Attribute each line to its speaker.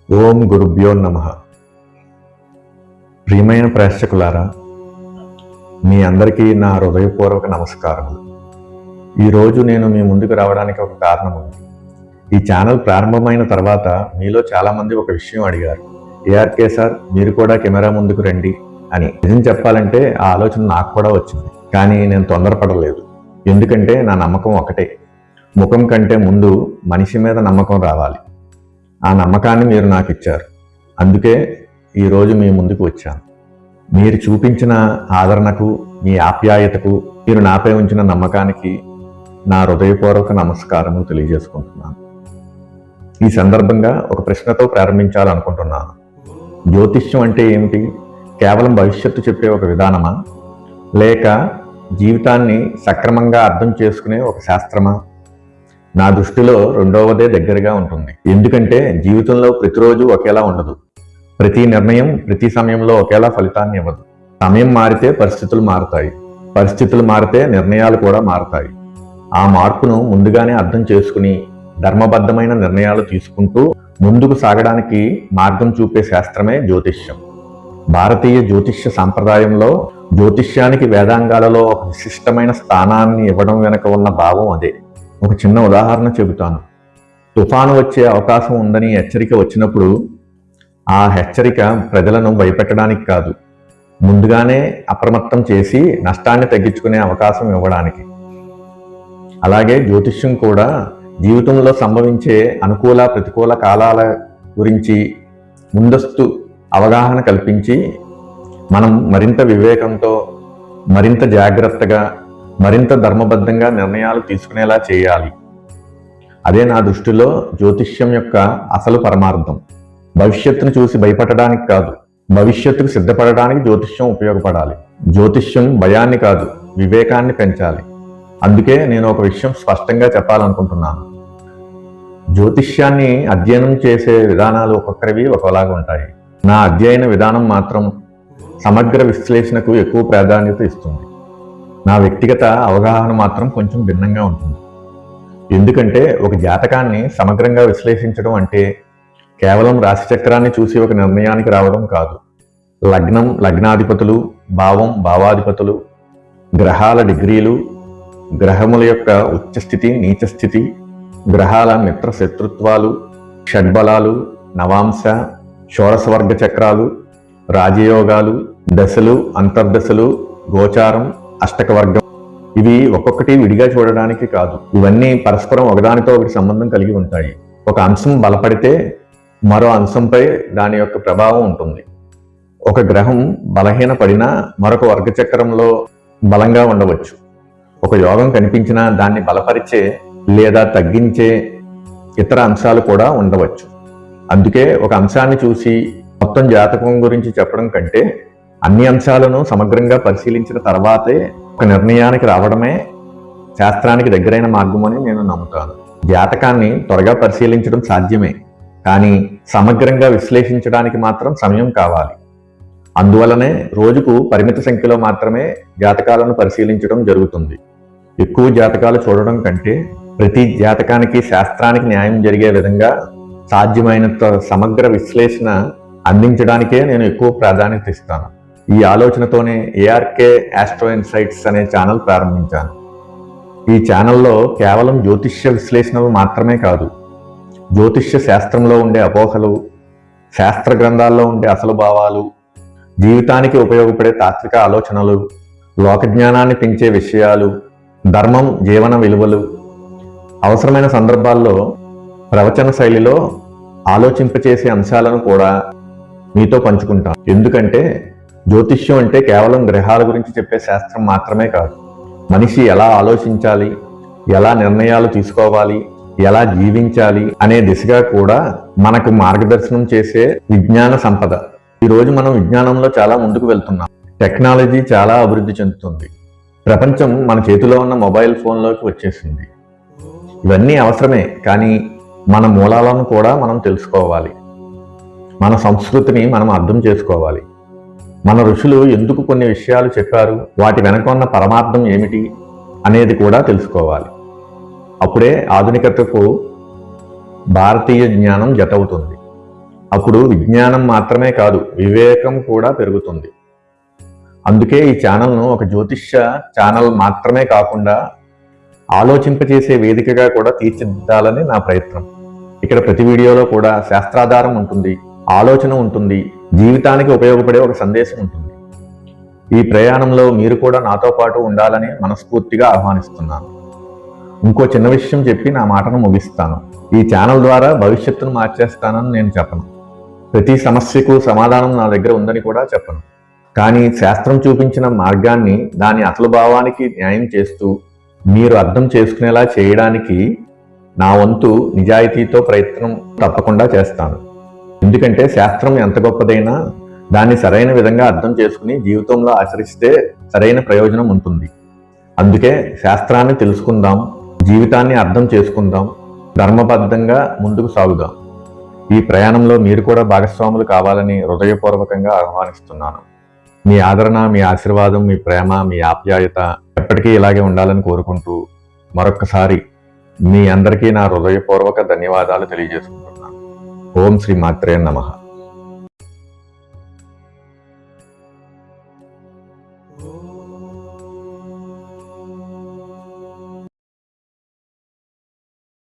Speaker 1: ఓం గురుభ్యో నమః. ప్రియమైన ప్రేక్షకులారా, మీ అందరికీ నా హృదయపూర్వక నమస్కారములు. ఈరోజు నేను మీ ముందుకు రావడానికి ఒక కారణం ఉంది. ఈ ఛానల్ ప్రారంభమైన తర్వాత మీలో చాలామంది ఒక విషయం అడిగారు, ఏఆర్కే సార్ మీరు కూడా కెమెరా ముందుకు రండి అని. నిజం చెప్పాలంటే ఆ ఆలోచన నాకు కూడా వచ్చింది, కానీ నేను తొందరపడలేదు. ఎందుకంటే నా నమ్మకం ఒకటే, ముఖం కంటే ముందు మనిషి మీద నమ్మకం రావాలి. ఆ నమ్మకాన్ని మీరు నాకు ఇచ్చారు, అందుకే ఈరోజు మీ ముందుకు వచ్చాను. మీరు చూపించిన ఆదరణకు, మీ ఆప్యాయతకు, మీరు నాపై ఉంచిన నమ్మకానికి నా హృదయపూర్వక నమస్కారము తెలియజేసుకుంటున్నాను. ఈ సందర్భంగా ఒక ప్రశ్నతో ప్రారంభించాలనుకుంటున్నాను. జ్యోతిష్యం అంటే ఏమిటి? కేవలం భవిష్యత్తు చెప్పే ఒక విధానమా, లేక జీవితాన్ని సక్రమంగా అర్థం చేసుకునే ఒక శాస్త్రమా? నా దృష్టిలో రెండవదే దగ్గరగా ఉంటుంది. ఎందుకంటే జీవితంలో ప్రతిరోజు ఒకేలా ఉండదు. ప్రతి నిర్ణయం ప్రతి సమయంలో ఒకేలా ఫలితాన్ని ఇవ్వదు. సమయం మారితే పరిస్థితులు మారుతాయి, పరిస్థితులు మారితే నిర్ణయాలు కూడా మారుతాయి. ఆ మార్పును ముందుగానే అర్థం చేసుకుని ధర్మబద్ధమైన నిర్ణయాలు తీసుకుంటూ ముందుకు సాగడానికి మార్గం చూపే శాస్త్రమే జ్యోతిష్యం. భారతీయ జ్యోతిష్య సాంప్రదాయంలో జ్యోతిష్యానికి వేదాంగాలలో ఒక విశిష్టమైన స్థానాన్ని ఇవ్వడం వెనుక ఉన్న భావం అదే. ఒక చిన్న ఉదాహరణ చెబుతాను. తుఫాను వచ్చే అవకాశం ఉందని హెచ్చరిక వచ్చినప్పుడు ఆ హెచ్చరిక ప్రజలను భయపెట్టడానికి కాదు, ముందుగానే అప్రమత్తం చేసి నష్టాన్ని తగ్గించుకునే అవకాశం ఇవ్వడానికి. అలాగే జ్యోతిష్యం కూడా జీవితంలో సంభవించే అనుకూల ప్రతికూల కాలాల గురించి ముందస్తు అవగాహన కల్పించి మనం మరింత వివేకంతో, మరింత జాగ్రత్తగా, మరింత ధర్మబద్ధంగా నిర్ణయాలు తీసుకునేలా చేయాలి. అదే నా దృష్టిలో జ్యోతిష్యం యొక్క అసలు పరమార్థం. భవిష్యత్తును చూసి భయపడడానికి కాదు, భవిష్యత్తుకు సిద్ధపడడానికి జ్యోతిష్యం ఉపయోగపడాలి. జ్యోతిష్యం భయాన్ని కాదు, వివేకాన్ని పెంచాలి. అందుకే నేను ఒక విషయం స్పష్టంగా చెప్పాలనుకుంటున్నాను. జ్యోతిష్యాన్ని అధ్యయనం చేసే విధానాలు ఒక్కొక్కరివి ఒకలాగా ఉంటాయి. నా అధ్యయన విధానం మాత్రం సమగ్ర విశ్లేషణకు ఎక్కువ ప్రాధాన్యత ఇస్తుంది. నా వ్యక్తిగత అవగాహన మాత్రం కొంచెం భిన్నంగా ఉంటుంది. ఎందుకంటే ఒక జాతకాన్ని సమగ్రంగా విశ్లేషించడం అంటే కేవలం రాశిచక్రాన్ని చూసి ఒక నిర్ణయానికి రావడం కాదు. లగ్నం, లగ్నాధిపతులు, భావం, భావాధిపతులు, గ్రహాల డిగ్రీలు, గ్రహముల యొక్క ఉచ్చస్థితి, నీచస్థితి, గ్రహాల మిత్ర శత్రుత్వాలు, షడ్బలాలు, నవాంశ, షోడశవర్గ చక్రాలు, రాజయోగాలు, దశలు, అంతర్దశలు, గోచారం, అష్టక వర్గం, ఇవి ఒక్కొక్కటి విడిగా చూడడానికి కాదు. ఇవన్నీ పరస్పరం ఒకదానితో ఒకటి సంబంధం కలిగి ఉంటాయి. ఒక అంశం బలపడితే మరో అంశంపై దాని యొక్క ప్రభావం ఉంటుంది. ఒక గ్రహం బలహీన పడినా మరొక వర్గచక్రంలో బలంగా ఉండవచ్చు. ఒక యోగం కనిపించినా దాన్ని బలపరిచే లేదా తగ్గించే ఇతర అంశాలు కూడా ఉండవచ్చు. అందుకే ఒక అంశాన్ని చూసి మొత్తం జాతకం గురించి చెప్పడం కంటే అన్ని అంశాలను సమగ్రంగా పరిశీలించిన తర్వాతే ఒక నిర్ణయానికి రావడమే శాస్త్రానికి దగ్గరైన మార్గమని నేను నమ్ముతాను. జాతకాన్ని త్వరగా పరిశీలించడం సాధ్యమే, కానీ సమగ్రంగా విశ్లేషించడానికి మాత్రం సమయం కావాలి. అందువలనే రోజుకు పరిమిత సంఖ్యలో మాత్రమే జాతకాలను పరిశీలించడం జరుగుతుంది. ఎక్కువ జాతకాలు చూడడం కంటే ప్రతి జాతకానికి శాస్త్రానికి న్యాయం జరిగే విధంగా సాధ్యమైనంత సమగ్ర విశ్లేషణ అందించడానికే నేను ఎక్కువ ప్రాధాన్యత ఇస్తాను. ఈ ఆలోచనతోనే ఏఆర్కే ఆస్ట్రో ఇన్సైట్స్ అనే ఛానల్ ప్రారంభించాను. ఈ ఛానల్లో కేవలం జ్యోతిష్య విశ్లేషణలు మాత్రమే కాదు, జ్యోతిష్య శాస్త్రంలో ఉండే అపోహలు, శాస్త్ర గ్రంథాల్లో ఉండే అసలు భావాలు, జీవితానికి ఉపయోగపడే తాత్విక ఆలోచనలు, లోకజ్ఞానాన్ని పెంచే విషయాలు, ధర్మం, జీవన విలువలు, అవసరమైన సందర్భాల్లో ప్రవచన శైలిలో ఆలోచింపచేసే అంశాలను కూడా మీతో పంచుకుంటాను. ఎందుకంటే జ్యోతిష్యం అంటే కేవలం గ్రహాల గురించి చెప్పే శాస్త్రం మాత్రమే కాదు. మనిషి ఎలా ఆలోచించాలి, ఎలా నిర్ణయాలు తీసుకోవాలి, ఎలా జీవించాలి అనే దిశగా కూడా మనకు మార్గదర్శనం చేసే విజ్ఞాన సంపద. ఈరోజు మనం విజ్ఞానంలో చాలా ముందుకు వెళ్తున్నాం. టెక్నాలజీ చాలా అభివృద్ధి చెందుతుంది. ప్రపంచం మన చేతిలో ఉన్న మొబైల్ ఫోన్లోకి వచ్చేసింది. ఇవన్నీ అవసరమే, కానీ మన మూలాలను కూడా మనం తెలుసుకోవాలి. మన సంస్కృతిని మనం అర్థం చేసుకోవాలి. మన ఋషులు ఎందుకు కొన్ని విషయాలు చెప్పారు, వాటి వెనక ఉన్న పరమార్థం ఏమిటి అనేది కూడా తెలుసుకోవాలి. అప్పుడే ఆధునికతకు భారతీయ జ్ఞానం జతవుతుంది. అప్పుడు విజ్ఞానం మాత్రమే కాదు, వివేకం కూడా పెరుగుతుంది. అందుకే ఈ ఛానల్ను ఒక జ్యోతిష్య ఛానల్ మాత్రమే కాకుండా ఆలోచింపచేసే వేదికగా కూడా తీర్చిదిద్దాలని నా ప్రయత్నం. ఇక్కడ ప్రతి వీడియోలో కూడా శాస్త్రాధారం ఉంటుంది, ఆలోచన ఉంటుంది, జీవితానికి ఉపయోగపడే ఒక సందేశం ఉంటుంది. ఈ ప్రయాణంలో మీరు కూడా నాతో పాటు ఉండాలని మనస్ఫూర్తిగా ఆహ్వానిస్తున్నాను. ఇంకో చిన్న విషయం చెప్పి నా మాటను ముగిస్తాను. ఈ ఛానల్ ద్వారా భవిష్యత్తును మార్చేస్తానని నేను చెప్పను. ప్రతి సమస్యకు సమాధానం నా దగ్గర ఉందని కూడా చెప్పను. కానీ శాస్త్రం చూపించిన మార్గాన్ని, దాని అసలు భావానికి న్యాయం చేస్తూ మీరు అర్థం చేసుకునేలా చేయడానికి నా వంతు నిజాయితీతో ప్రయత్నం తప్పకుండా చేస్తాను. ఎందుకంటే శాస్త్రం ఎంత గొప్పదైనా దాన్ని సరైన విధంగా అర్థం చేసుకుని జీవితంలో ఆచరిస్తే సరైన ప్రయోజనం ఉంటుంది. అందుకే శాస్త్రాన్ని తెలుసుకుందాం, జీవితాన్ని అర్థం చేసుకుందాం, ధర్మబద్ధంగా ముందుకు సాగుదాం. ఈ ప్రయాణంలో మీరు కూడా భాగస్వాములు కావాలని హృదయపూర్వకంగా ఆహ్వానిస్తున్నాను. మీ ఆదరణ, మీ ఆశీర్వాదం, మీ ప్రేమ, మీ ఆప్యాయత ఎప్పటికీ ఇలాగే ఉండాలని కోరుకుంటూ మరొక్కసారి మీ అందరికీ నా హృదయపూర్వక ధన్యవాదాలు తెలియజేసుకుంటున్నాను. ఓం శ్రీ మాత్రే నమః.
Speaker 2: Oh